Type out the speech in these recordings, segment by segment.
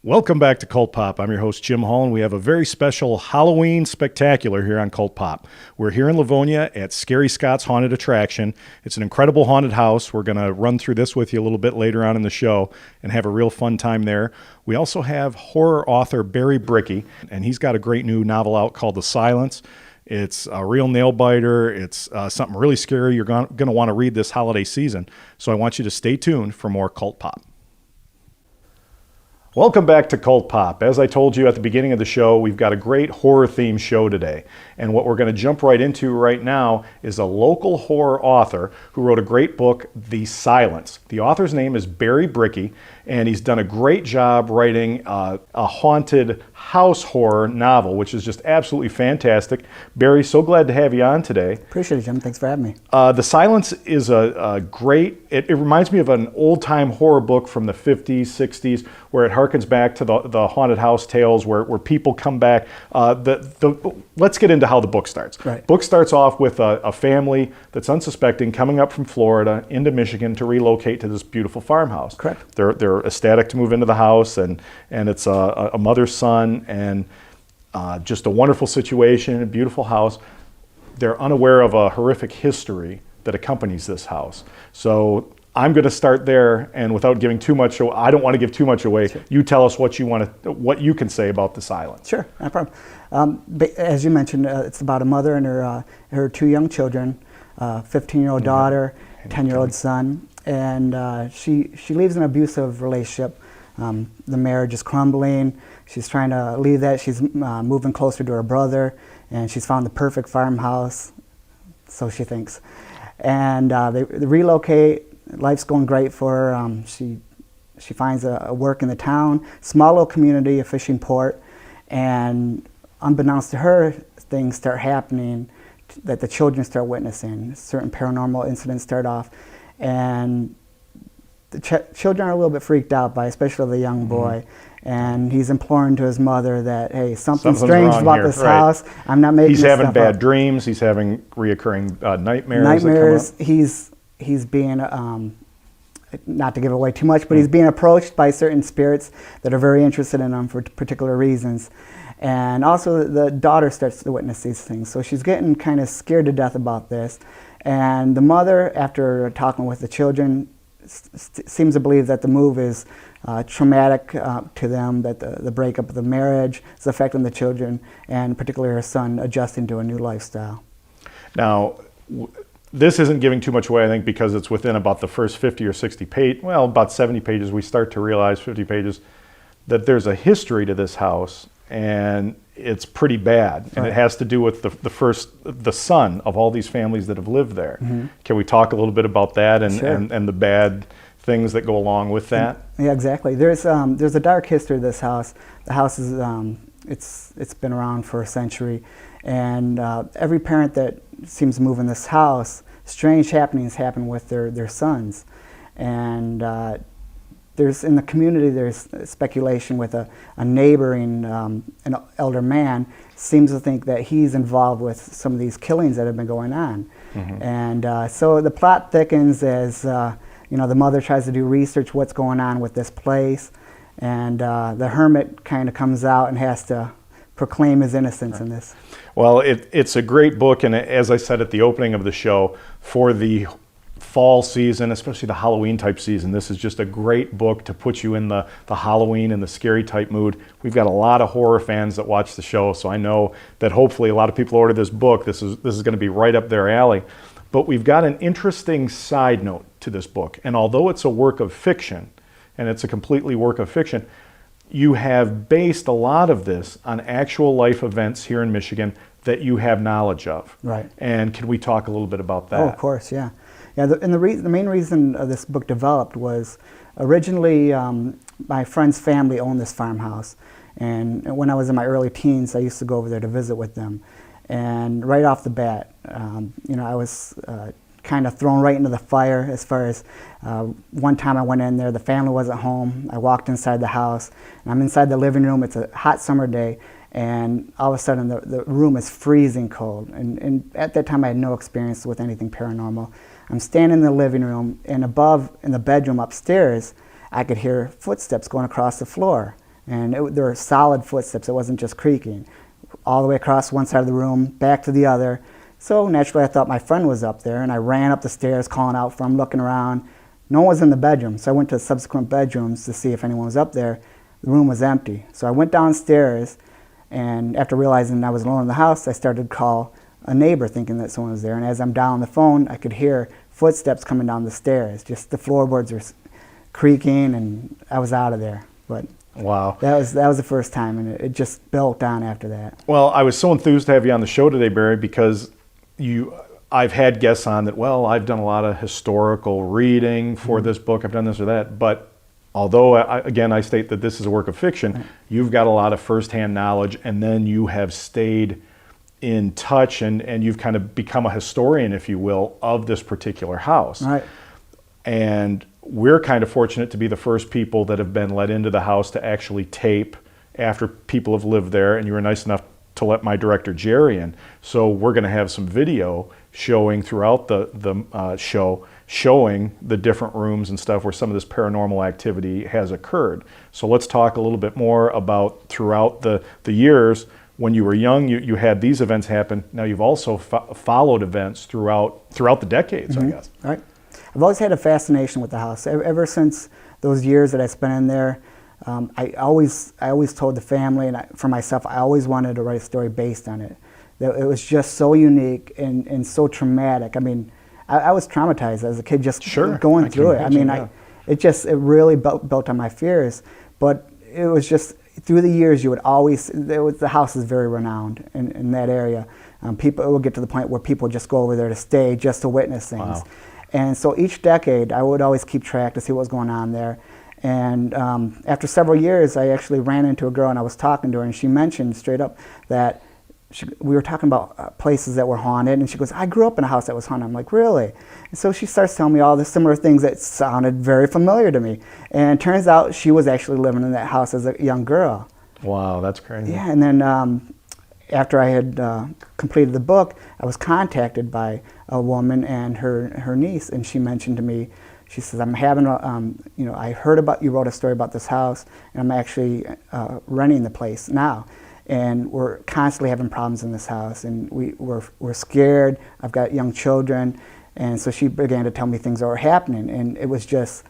Welcome back to Cult Pop. I'm your host, Jim Hall, and we have a very special Halloween spectacular here on Cult Pop. We're here in Livonia at Scary Scott's Haunted Attraction. It's an incredible haunted house. We're going to run through this with you a little bit later on in the show and have a real fun time there. We also have horror author Barry Brickey, and he's got a great new novel out called The Silence. It's a real nail biter. It's something really scary. You're going to want to read this holiday season. So I want you to stay tuned for more Cult Pop. Welcome back to Cult Pop. As I told you at the beginning of the show, we've got a great horror-themed show today. And what we're going to jump right into right now is a local horror author who wrote a great book, The Silence. The author's name is Barry Brickey, and he's done a great job writing a haunted house horror novel, which is just absolutely fantastic. Barry, so glad to have you on today. Appreciate it, Jim. Thanks for having me. The Silence is a great, it reminds me of an old-time horror book from the 50s, 60s, where it harkens back to the haunted house tales where people come back. Let's get into how the book starts. Right. Book starts off with a family that's unsuspecting coming up from Florida into Michigan to relocate to this beautiful farmhouse. Correct. They're ecstatic to move into the house, and it's a mother, son, and just a wonderful situation, a beautiful house. They're unaware of a horrific history that accompanies this house. So I'm going to start there, and without giving too much, I don't want to give too much away. Sure. You tell us what you can say about The Silence. Sure, no problem. As you mentioned, it's about a mother and her two young children, 15-year-old daughter, 10-year-old son, and she leaves an abusive relationship. The marriage is crumbling. She's trying to leave that. She's moving closer to her brother, and she's found the perfect farmhouse, so she thinks. And they relocate. Life's going great for her. She finds a work in the town, small little community, a fishing port, and unbeknownst to her, things start happening that the children start witnessing. Certain paranormal incidents start off, and the children are a little bit freaked out by, especially the young boy. And he's imploring to his mother that, hey, something's strange about here. This house. I'm not making. He's having bad up. Dreams. He's having reoccurring nightmares. Nightmares. That come up. He's being, not to give away too much, but he's being approached by certain spirits that are very interested in him for particular reasons. And also the daughter starts to witness these things. So she's getting kind of scared to death about this. And the mother, after talking with the children, seems to believe that the move is traumatic to them, that the breakup of the marriage is affecting the children, and particularly her son adjusting to a new lifestyle. Now, this isn't giving too much away, I think, because it's within about the first 50 or 60 pages, well, about 70 pages, we start to realize, 50 pages, that there's a history to this house, and it's pretty bad. Right. And it has to do with the son of all these families that have lived there. Mm-hmm. Can we talk a little bit about that and, sure. and the bad things that go along with that? Yeah, exactly. There's a dark history to this house. The house is, it's been around for a century, and every parent that seems to move in this house, strange happenings happen with their sons. And there's in the community, there's speculation with a neighboring an elder man seems to think that he's involved with some of these killings that have been going on. Mm-hmm. And so the plot thickens as the mother tries to do research what's going on with this place, and the hermit kind of comes out and has to proclaim his innocence in this. Well, it's a great book, and as I said at the opening of the show, for the fall season, especially the Halloween type season, this is just a great book to put you in the Halloween and the scary type mood. We've got a lot of horror fans that watch the show, so I know that hopefully a lot of people order this book. This is going to be right up their alley. But we've got an interesting side note to this book, and although it's a work of fiction, and it's a completely work of fiction, you have based a lot of this on actual life events here in Michigan that you have knowledge of. Right. And can we talk a little bit about that? Oh, of course, yeah. Yeah, the main reason this book developed was originally my friend's family owned this farmhouse. And when I was in my early teens, I used to go over there to visit with them. And right off the bat, I was kind of thrown right into the fire as far as one time I went in there, the family wasn't home. I walked inside the house, and I'm inside the living room. It's a hot summer day, and all of a sudden the room is freezing cold. And at that time I had no experience with anything paranormal. I'm standing in the living room, and above in the bedroom upstairs, I could hear footsteps going across the floor. and there were solid footsteps. It wasn't just creaking. All the way across one side of the room, back to the other. So naturally, I thought my friend was up there, and I ran up the stairs, calling out for him, looking around. No one was in the bedroom, so I went to subsequent bedrooms to see if anyone was up there. The room was empty. So I went downstairs, and after realizing I was alone in the house, I started to call a neighbor thinking that someone was there. And as I'm down the phone, I could hear footsteps coming down the stairs. Just the floorboards were creaking, and I was out of there. But wow. that was the first time, and it just built on after that. Well, I was so enthused to have you on the show today, Barry, because I've had guests on that, well, I've done a lot of historical reading for this book, I've done this or that, but although, I state that this is a work of fiction, you've got a lot of firsthand knowledge, and then you have stayed in touch, and you've kind of become a historian, if you will, of this particular house. Right. And we're kind of fortunate to be the first people that have been let into the house to actually tape after people have lived there, and you were nice enough to let my director Jerry in. So we're going to have some video showing throughout the show, showing the different rooms and stuff where some of this paranormal activity has occurred. So let's talk a little bit more about throughout the years. When you were young, you had these events happen. Now you've also followed events throughout the decades, I guess. Right. I've always had a fascination with the house. Ever since those years that I spent in there, I always told the family, and for myself, I always wanted to write a story based on it. It was just so unique and so traumatic. I mean, I was traumatized as a kid just going through it. Imagine, I mean, it really built on my fears. But it was just, through the years, you would always, the house is very renowned in that area. People, it would get to the point where people just go over there to stay, just to witness things. Wow. And so each decade, I would always keep track to see what was going on there. And after several years, I actually ran into a girl, and I was talking to her, and she mentioned straight up that we were talking about places that were haunted, and she goes, I grew up in a house that was haunted. I'm like, really? And so she starts telling me all the similar things that sounded very familiar to me. And it turns out she was actually living in that house as a young girl. Wow, that's crazy. Yeah, and then after I had completed the book, I was contacted by a woman and her niece, and she mentioned to me, she says, I'm having I heard about, you wrote a story about this house, and I'm actually renting the place now. And we're constantly having problems in this house, and we're scared. I've got young children, and so she began to tell me things that were happening, and it was just,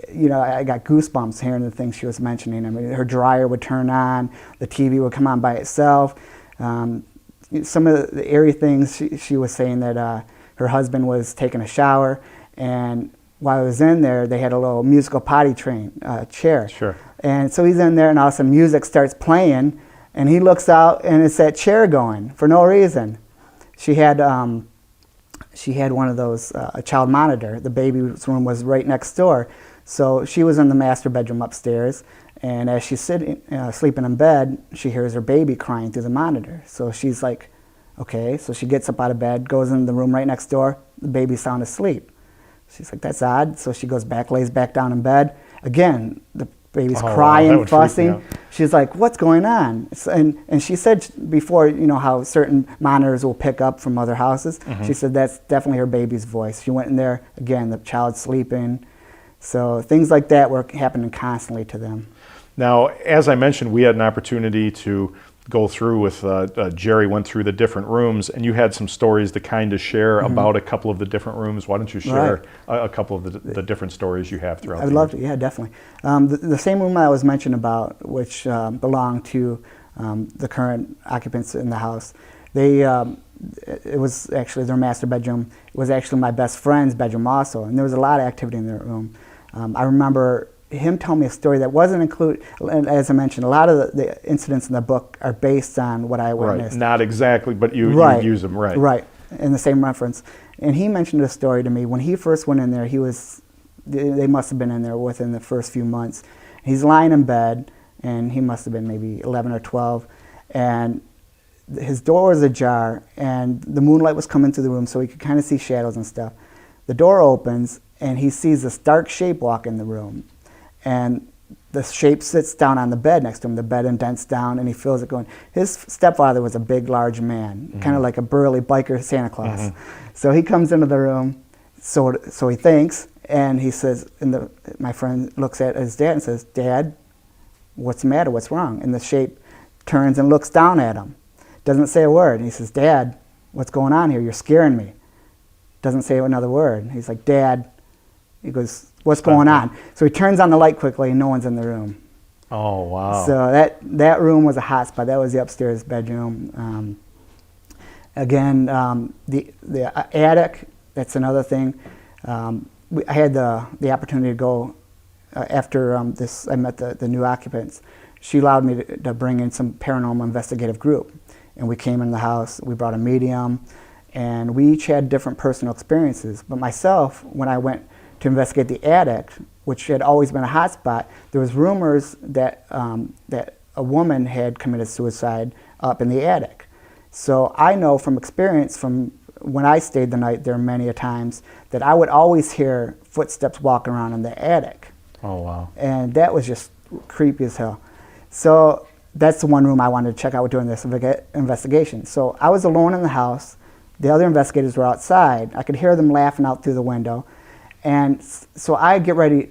I got goosebumps hearing the things she was mentioning. I mean, her dryer would turn on, the TV would come on by itself. Some of the eerie things, she was saying that her husband was taking a shower, and while I was in there, they had a little musical potty train chair. Sure. And so he's in there, and all of a sudden music starts playing, and he looks out, and it's that chair going for no reason. She had one of those, a child monitor. The baby's room was right next door. So she was in the master bedroom upstairs, and as she's sleeping in bed, she hears her baby crying through the monitor. So she's like, okay. So she gets up out of bed, goes in the room right next door. The baby's sound asleep. She's like, that's odd. So she goes back, lays back down in bed. Again, the baby's crying, fussing. She's like, what's going on? And she said before, how certain monitors will pick up from other houses. Mm-hmm. She said that's definitely her baby's voice. She went in there, again, the child's sleeping. So things like that were happening constantly to them. Now, as I mentioned, we had an opportunity to go through with, Jerry went through the different rooms, and you had some stories to kind of share about a couple of the different rooms. Why don't you share a couple of the different stories you have throughout the years? I'd love to, yeah, definitely. The same room I was mentioning about, which belonged to the current occupants in the house, it was actually their master bedroom. It was actually my best friend's bedroom also, and there was a lot of activity in their room. I remember him telling me a story that wasn't included, and as I mentioned, a lot of the incidents in the book are based on what I witnessed. Right, not exactly, but you use them, right. Right, in the same reference. And he mentioned a story to me. When he first went in there, they must have been in there within the first few months. He's lying in bed, and he must have been maybe 11 or 12, and his door was ajar, and the moonlight was coming through the room, so he could kind of see shadows and stuff. The door opens, and he sees this dark shape walk in the room. And the shape sits down on the bed next to him. The bed indents down, and he feels it going. His stepfather was a big, large man, kind of like a burly biker Santa Claus. So he comes into the room, so he thinks, and he says, my friend looks at his dad and says, Dad, what's the matter? What's wrong? And the shape turns and looks down at him. Doesn't say a word. And he says, Dad, what's going on here? You're scaring me. Doesn't say another word. He's like, Dad. He goes, what's going on? So he turns on the light quickly and no one's in the room. Oh, wow. So that room was a hot spot. That was the upstairs bedroom. Again, the attic, that's another thing. I had the opportunity to go after this. I met the new occupants. She allowed me to bring in some paranormal investigative group, and we came in the house. We brought a medium, and we each had different personal experiences. But myself, when I went to investigate the attic, which had always been a hot spot, there was rumors that that a woman had committed suicide up in the attic. So I know from experience, from when I stayed the night there many a times, that I would always hear footsteps walking around in the attic. Oh, wow. And that was just creepy as hell. So that's the one room I wanted to check out doing this investigation. So I was alone in the house. The other investigators were outside. I could hear them laughing out through the window. And so I get ready.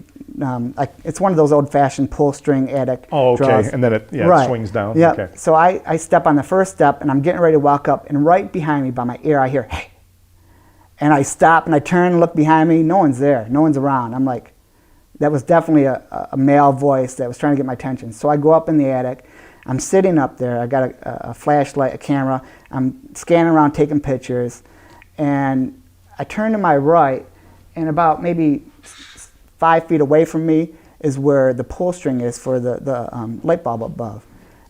It's one of those old-fashioned pull-string attic Oh, okay. drawers. And then it Right. swings down. Yeah. Okay. So I step on the first step, and I'm getting ready to walk up, and right behind me, by my ear, I hear, hey. And I stop, and I turn and look behind me. No one's there. No one's around. I'm like, that was definitely a male voice that was trying to get my attention. So I go up in the attic. I'm sitting up there. I got a flashlight, a camera. I'm scanning around, taking pictures. And I turn to my right, and about maybe 5 feet away from me is where the pull string is for the light bulb above.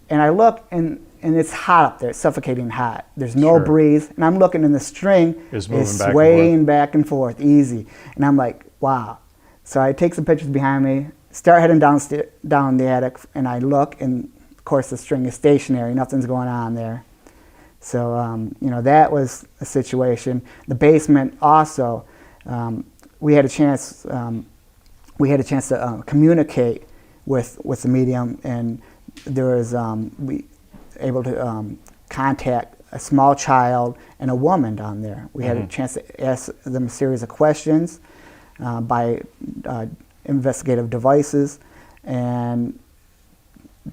And I look, and it's hot up there. It's suffocating hot. There's no Sure. breeze. And I'm looking, and the string Is moving is back and swaying back and forth, easy. And I'm like, wow. So I take some pictures behind me, start heading down the attic, and I look, and of course the string is stationary. Nothing's going on there. So, that was a situation. The basement also, we had a chance to communicate with the medium, and there was we able to contact a small child and a woman down there. We had a chance to ask them a series of questions by investigative devices, and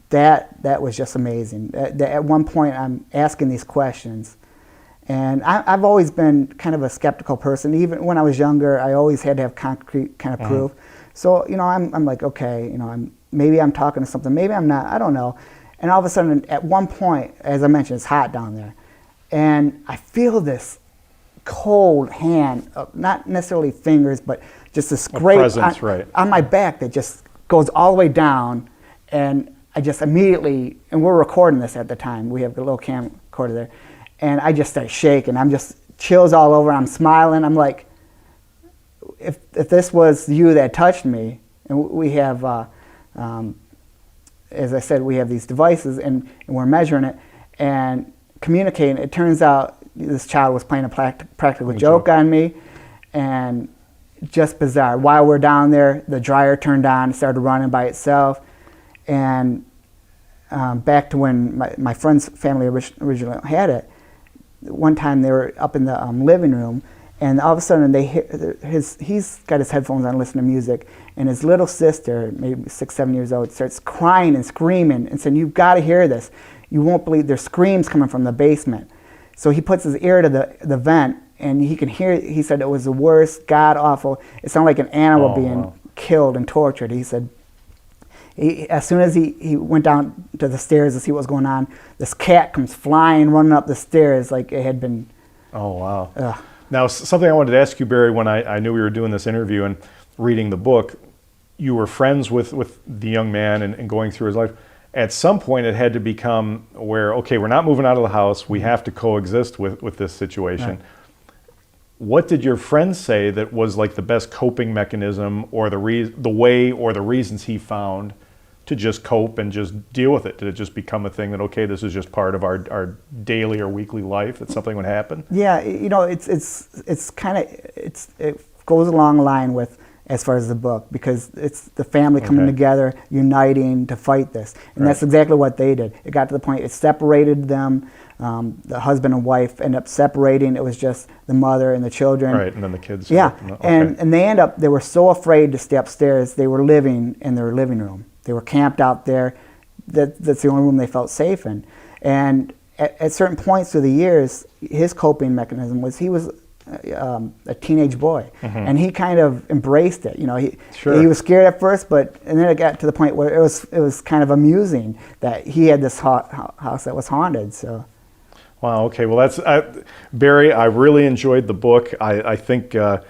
that was just amazing. At one point, I'm asking these questions, and I've always been kind of a skeptical person. Even when I was younger, I always had to have concrete kind of proof. So I'm like, okay, maybe I'm talking to something, maybe I'm not. I don't know. And all of a sudden, at one point, as I mentioned, it's hot down there, and I feel this cold hand, not necessarily fingers, but just this great presence, right. on my back that just goes all the way down, and I just immediately, and we're recording this at the time, we have a little camcorder there, and I just start shaking. I'm just chills all over. I'm smiling. I'm like, if this was you that touched me, and we have, as I said, we have these devices, and we're measuring it and communicating. It turns out this child was playing a practical joke on me, and just bizarre. While we're down there, the dryer turned on, started running by itself, and back to when my friend's family originally had it. One time they were up in the living room, and all of a sudden they hear he's got his headphones on, listening to music, and his little sister, maybe 6, 7 years old, starts crying and screaming and saying, "You've got to hear this. You won't believe there's screams coming from the basement." So he puts his ear to the vent, and he can hear. He said it was the worst, god awful. It sounded like an animal being killed and tortured. He said, as soon as he went down to the stairs to see what was going on, this cat comes flying, running up the stairs like it had been. Oh, wow. Now, something I wanted to ask you, Barry, when I knew we were doing this interview and reading the book, you were friends with the young man and going through his life. At some point, it had to become where, okay, we're not moving out of the house. We have to coexist with this situation. Right. What did your friends say that was like the best coping mechanism, or the way or the reasons he found to just cope and just deal with it? Did it just become a thing that, okay, this is just part of our daily or weekly life, that something would happen? Yeah, it goes along the line with, as far as the book, because it's the family coming together, uniting to fight this. And that's exactly what they did. It got to the point, it separated them. The husband and wife ended up separating. It was just the mother and the children. Right, and then the kids. Yeah, and they were so afraid to stay upstairs, they were living in their living room. They were camped out there. that's the only room they felt safe in. And at certain points through the years, his coping mechanism was he was a teenage boy, and he kind of embraced it. You know, he was scared at first, and then it got to the point where it was kind of amusing that he had this house that was haunted. So. Wow. Okay. Well, that's Barry. I really enjoyed the book. I think you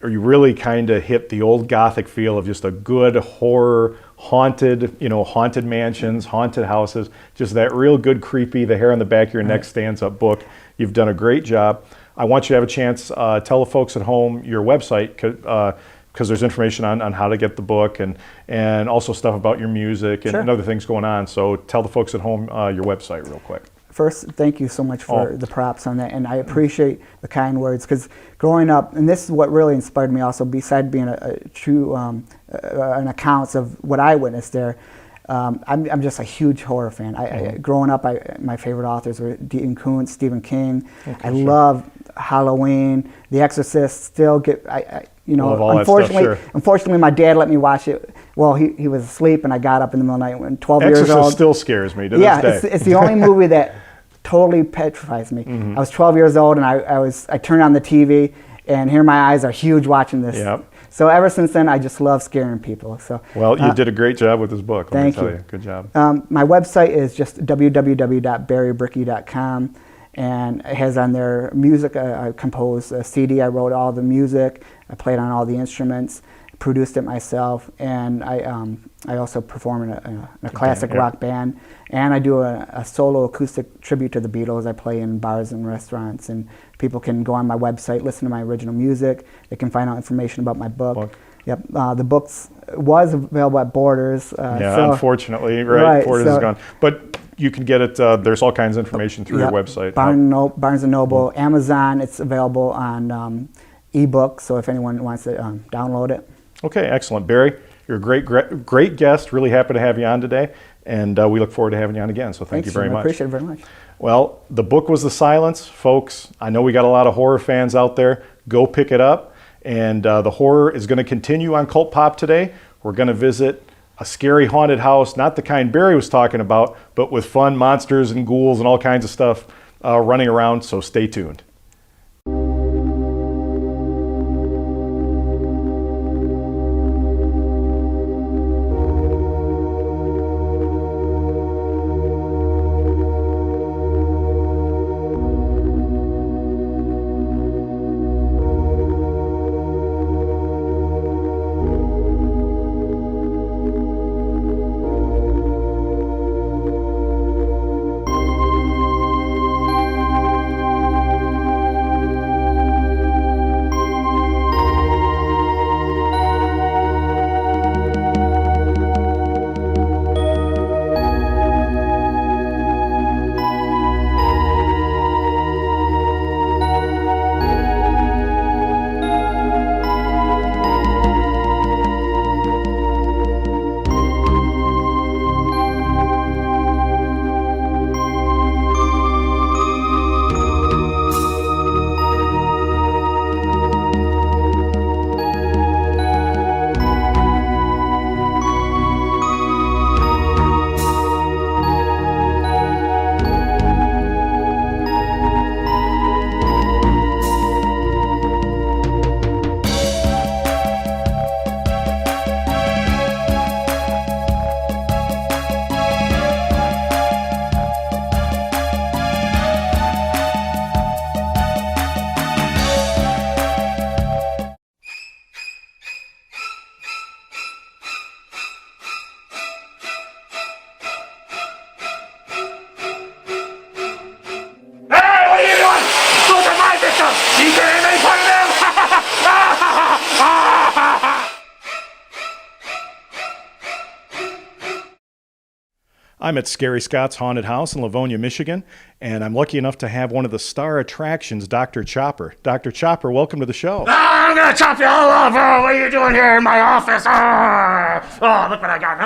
really kind of hit the old Gothic feel of just a good horror, haunted mansions, haunted houses, just that real good creepy, the hair on the back of your neck stands up book. You've done a great job. I want you to have a chance, tell the folks at home your website, because there's information on how to get the book and also stuff about your music and other things going on. So tell the folks at home your website real quick. First, thank you so much for the props on that, and I appreciate the kind words, because growing up, and this is what really inspired me also, besides being a true an accounts of what I witnessed there, I'm just a huge horror fan. Growing up, my favorite authors were Dean Koontz, Stephen King. I love Halloween, The Exorcist. Still get unfortunately, my dad let me watch it. Well, he was asleep, and I got up in the middle of the night when 12 years old. Exorcist still scares me to this day. It's the only movie that totally petrifies me. I was 12 years old, and I turned on the TV, and here my eyes are huge watching this. Yep. So ever since then, I just love scaring people. So well, you did a great job with this book. Let me tell you. Good job. My website is just www.barrybrickey.com, and it has on there music. I composed a CD. I wrote all the music. I played on all the instruments, produced it myself, and I also perform in a classic rock band, and I do a solo acoustic tribute to the Beatles. I play in bars and restaurants, and people can go on my website, listen to my original music. They can find out information about my book. Yep, the book was available at Borders. Unfortunately, right? Borders is gone, but you can get it. There's all kinds of information through your website. Barnes and Noble, Amazon. It's available on ebook. So if anyone wants to download it. Okay, excellent, Barry. You're a great guest. Really happy to have you on today, and we look forward to having you on again. So thank you very much. I appreciate it very much. Well, the book was The Silence, folks. I know we got a lot of horror fans out there. Go pick it up. And the horror is going to continue on Cult Pop today. We're going to visit a scary haunted house, not the kind Barry was talking about, but with fun monsters and ghouls and all kinds of stuff running around. So stay tuned. I'm at Scary Scott's Haunted House in Livonia, Michigan, and I'm lucky enough to have one of the star attractions, Dr. Chopper. Dr. Chopper, welcome to the show. I'm going to chop you all off. What are you doing here in my office? Oh, look what I got.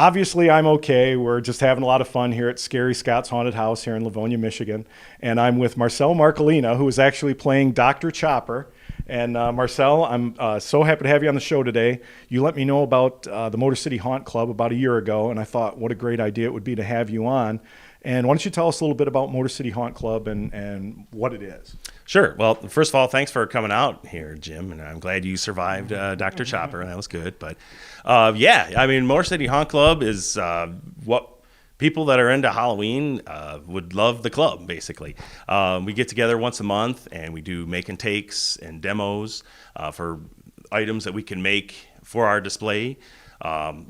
Obviously, I'm okay. We're just having a lot of fun here at Scary Scott's Haunted House here in Livonia, Michigan. And I'm with Marcel Marcolina, who is actually playing Dr. Chopper. And Marcel, I'm so happy to have you on the show today. You let me know about the Motor City Haunt Club about a year ago, and I thought what a great idea it would be to have you on. And why don't you tell us a little bit about Motor City Haunt Club and what it is? Sure. Well, first of all, thanks for coming out here, Jim, and I'm glad you survived Dr. Chopper. That was good. But yeah, I mean, Motor City Haunt Club is what people that are into Halloween would love the club, basically. We get together once a month, and we do make and takes and demos for items that we can make for our display.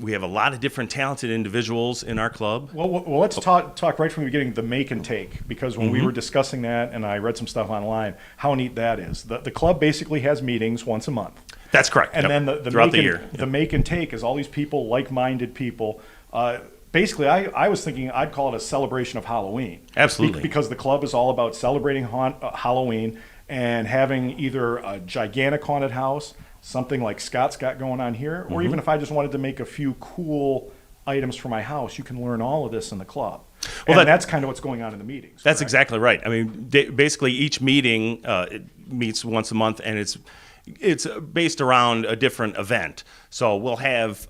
We have a lot of different talented individuals in our club. Well, let's talk right from the beginning, the make and take, because when we were discussing that and I read some stuff online, how neat that is. The club basically has meetings once a month. That's correct. And then throughout the year. The make and take is all these people, like-minded people. Basically, I was thinking I'd call it a celebration of Halloween. Absolutely. Because the club is all about celebrating Halloween and having either a gigantic haunted house, something like Scott's got going on here, or even if I just wanted to make a few cool items for my house, you can learn all of this in the club. Well, and that's kind of what's going on in the meetings. That's correct? exactly right. I mean, basically each meeting it meets once a month, and it's based around a different event. So we'll have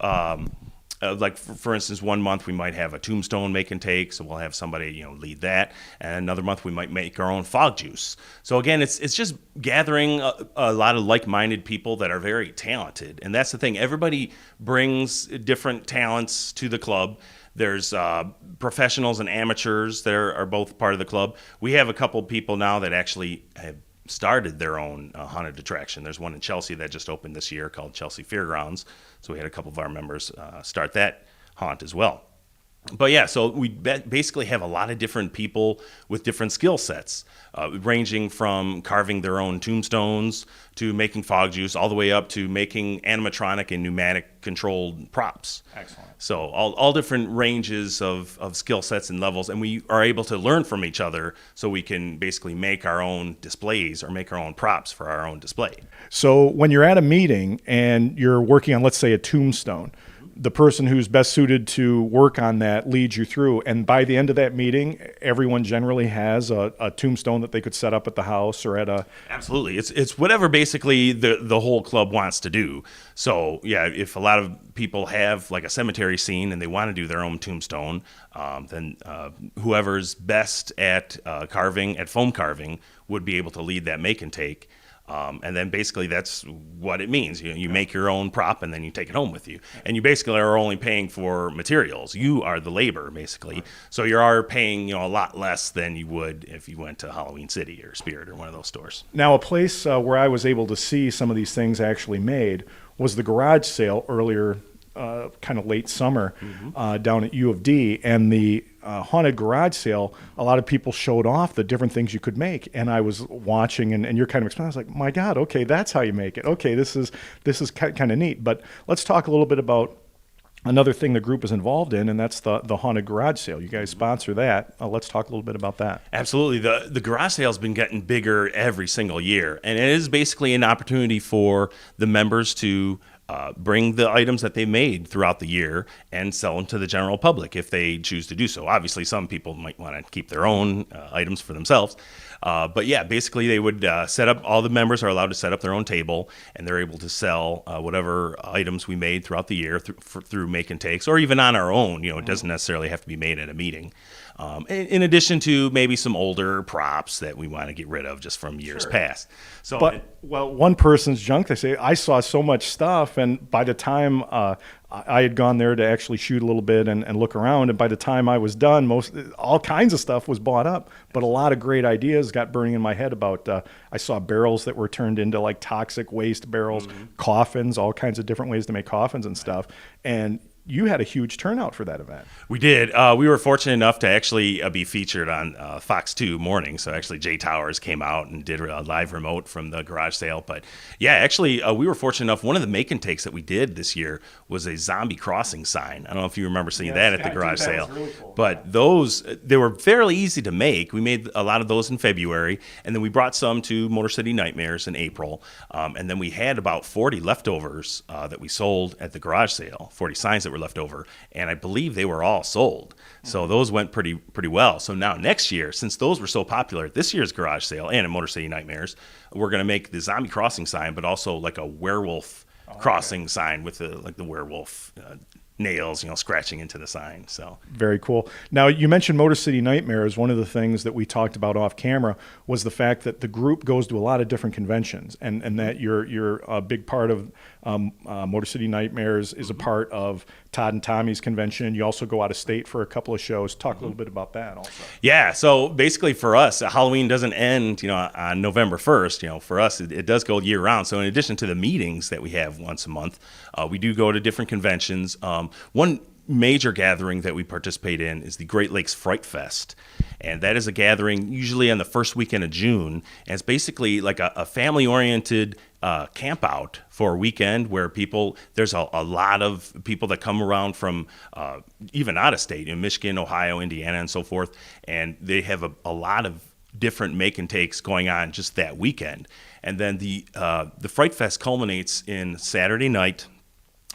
like for instance, one month we might have a tombstone make and take, so we'll have somebody lead that, and another month we might make our own fog juice. So again, it's just gathering a lot of like-minded people that are very talented, and that's the thing. Everybody brings different talents to the club. There's professionals and amateurs that are both part of the club. We have a couple of people now that actually have started their own haunted attraction. There's one in Chelsea that just opened this year called Chelsea Fairgrounds. So we had a couple of our members start that haunt as well. But yeah, so we basically have a lot of different people with different skill sets, ranging from carving their own tombstones to making fog juice, all the way up to making animatronic and pneumatic controlled props. Excellent. So all different ranges of skill sets and levels, and we are able to learn from each other so we can basically make our own displays or make our own props for our own display. So when you're at a meeting and you're working on, let's say, a tombstone, the person who's best suited to work on that leads you through, and by the end of that meeting, everyone generally has a tombstone that they could set up at the house or at a... Absolutely. It's whatever basically the whole club wants to do. So yeah, if a lot of people have like a cemetery scene and they want to do their own tombstone, then whoever's best at carving, at foam carving, would be able to lead that make and take. And then basically that's what it means. You make your own prop and then you take it home with you. And you basically are only paying for materials. You are the labor, basically. So you are paying a lot less than you would if you went to Halloween City or Spirit or one of those stores. Now, a place where I was able to see some of these things actually made was the garage sale earlier, kind of late summer, down at U of D. And the haunted garage sale, a lot of people showed off the different things you could make, and I was watching and you're kind of explaining. I was like, my God, okay, that's how you make it. Okay, this is kind of neat. But let's talk a little bit about another thing the group is involved in, and that's the haunted garage sale. You guys sponsor that. Let's talk a little bit about that. Absolutely. The garage sale has been getting bigger every single year, and it is basically an opportunity for the members to bring the items that they made throughout the year and sell them to the general public if they choose to do so. Obviously, some people might want to keep their own items for themselves. But yeah, basically they would set up, all the members are allowed to set up their own table, and they're able to sell whatever items we made throughout the year through make and takes, or even on our own. It doesn't necessarily have to be made at a meeting. In addition to maybe some older props that we want to get rid of just from years past. So, one person's junk, they say, I saw so much stuff, and by the time I had gone there to actually shoot a little bit and look around, and by the time I was done, all kinds of stuff was bought up, but a lot of great ideas got burning in my head about, I saw barrels that were turned into like toxic waste barrels, coffins, all kinds of different ways to make coffins and stuff, and you had a huge turnout for that event. We did. We were fortunate enough to actually be featured on Fox 2 Morning. So actually Jay Towers came out and did a live remote from the garage sale. But yeah, actually we were fortunate enough. One of the make and takes that we did this year was a zombie crossing sign. I don't know if you remember seeing that at the garage sale. Really cool. But those, they were fairly easy to make. We made a lot of those in February, and then we brought some to Motor City Nightmares in April. And then we had about 40 leftovers that we sold at the garage sale, 40 signs that were left over, and I believe they were all sold. So those went pretty well. So now next year, since those were so popular at this year's garage sale and at Motor City Nightmares, we're going to make the zombie crossing sign, but also like a werewolf crossing sign with the werewolf nails, scratching into the sign. So Very cool. Now, you mentioned Motor City Nightmares. One of the things that we talked about off camera was the fact that the group goes to a lot of different conventions, and that you're a big part of Motor City Nightmares is a part of Todd and Tommy's convention. You also go out of state for a couple of shows. Talk a little bit about that also. yeah, so basically for us, Halloween doesn't end, on November 1st. For us, it does go year round. So in addition to the meetings that we have once a month, we do go to different conventions. One major gathering that we participate in is the Great Lakes Fright Fest. And that is a gathering usually on the first weekend of June. And it's basically like a family-oriented camp out for a weekend where there's a lot of people that come around from even out of state, in Michigan, Ohio, Indiana, and so forth. And they have a lot of different make and takes going on just that weekend. And then the Fright Fest culminates in Saturday night.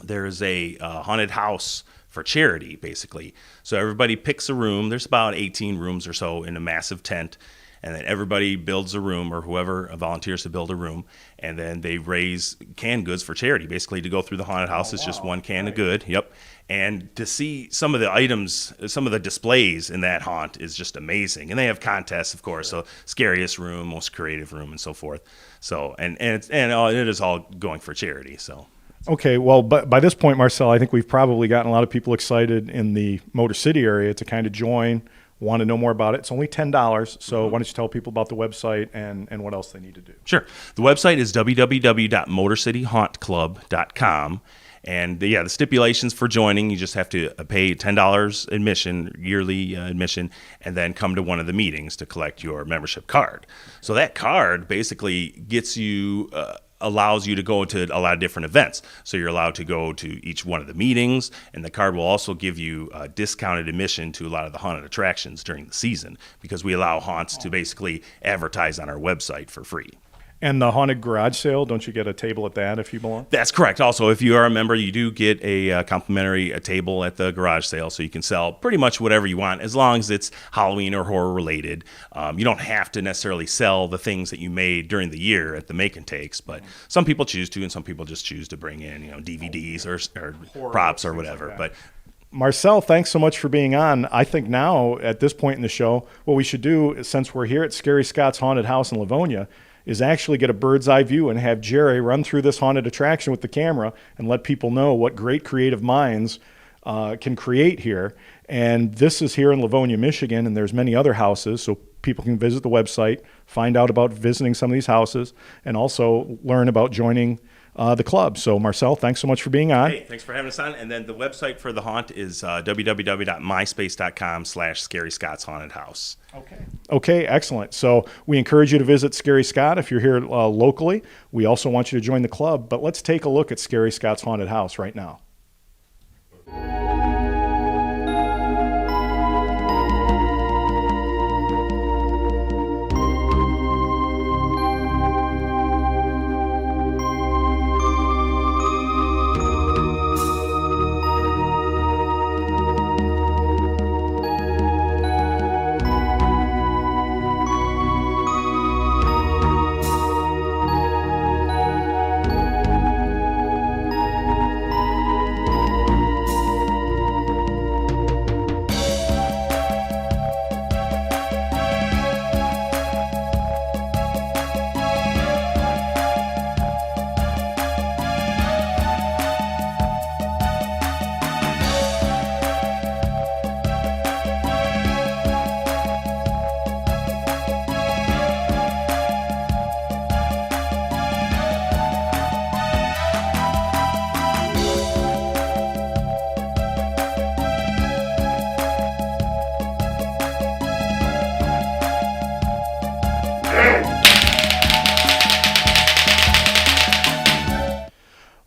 There is a haunted house for charity, basically. So everybody picks a room. There's about 18 rooms or so in a massive tent. And then everybody builds a room, or whoever volunteers to build a room. And then they raise canned goods for charity, basically to go through the haunted house. It's just one can of good. Yep. And to see some of the items, some of the displays in that haunt is just amazing. And they have contests, of course. So scariest room, most creative room, and so forth. So, and it is all going for charity. So. Okay, well, but by this point, Marcel, I think we've probably gotten a lot of people excited in the Motor City area to kind of join, want to know more about it. It's only $10, so why don't you tell people about the website and what else they need to do? Sure. The website is www.motorcityhauntclub.com. And the stipulations for joining, you just have to pay $10 admission, yearly admission, and then come to one of the meetings to collect your membership card. So that card basically gets you... allows you to go to a lot of different events. So you're allowed to go to each one of the meetings, and the card will also give you discounted admission to a lot of the haunted attractions during the season, because we allow haunts to basically advertise on our website for free. And the haunted garage sale, don't you get a table at that if you belong? That's correct. Also, if you are a member, you do get a complimentary table at the garage sale, so you can sell pretty much whatever you want as long as it's Halloween or horror related. You don't have to necessarily sell the things that you made during the year at the make and takes, but some people choose to, and some people just choose to bring in DVDs or props or whatever. But Marcel, thanks so much for being on. I think now, at this point in the show, what we should do, since we're here at Scary Scott's Haunted House in Livonia, is actually get a bird's eye view and have Jerry run through this haunted attraction with the camera and let people know what great creative minds can create here. And this is here in Livonia, Michigan, and there's many other houses, so people can visit the website, find out about visiting some of these houses, and also learn about joining the club. So Marcel, thanks so much for being on. Hey, thanks for having us on. And then the website for the haunt is www.myspace.com/Scary Scott's Haunted House. Okay, excellent. So we encourage you to visit Scary Scott if you're here locally. We also want you to join the club, but let's take a look at Scary Scott's Haunted House right now.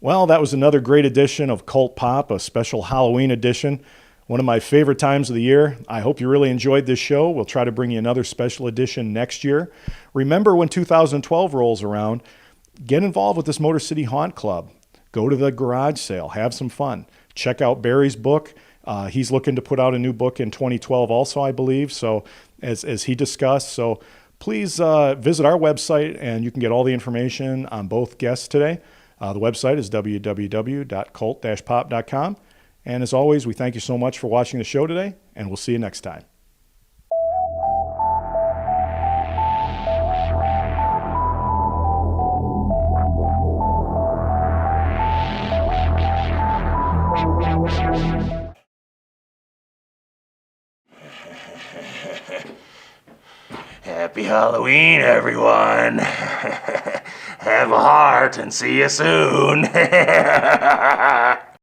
Well, that was another great edition of Cult Pop, a special Halloween edition. One of my favorite times of the year. I hope you really enjoyed this show. We'll try to bring you another special edition next year. Remember, when 2012 rolls around, get involved with this Motor City Haunt Club. Go to the garage sale. Have some fun. check out Barry's book. He's looking to put out a new book in 2012 also, I believe, so as he discussed. So please visit our website, and you can get all the information on both guests today. The website is www.cult-pop.com. And as always, we thank you so much for watching the show today, and we'll see you next time. Happy Halloween, everyone. Have a heart and see you soon.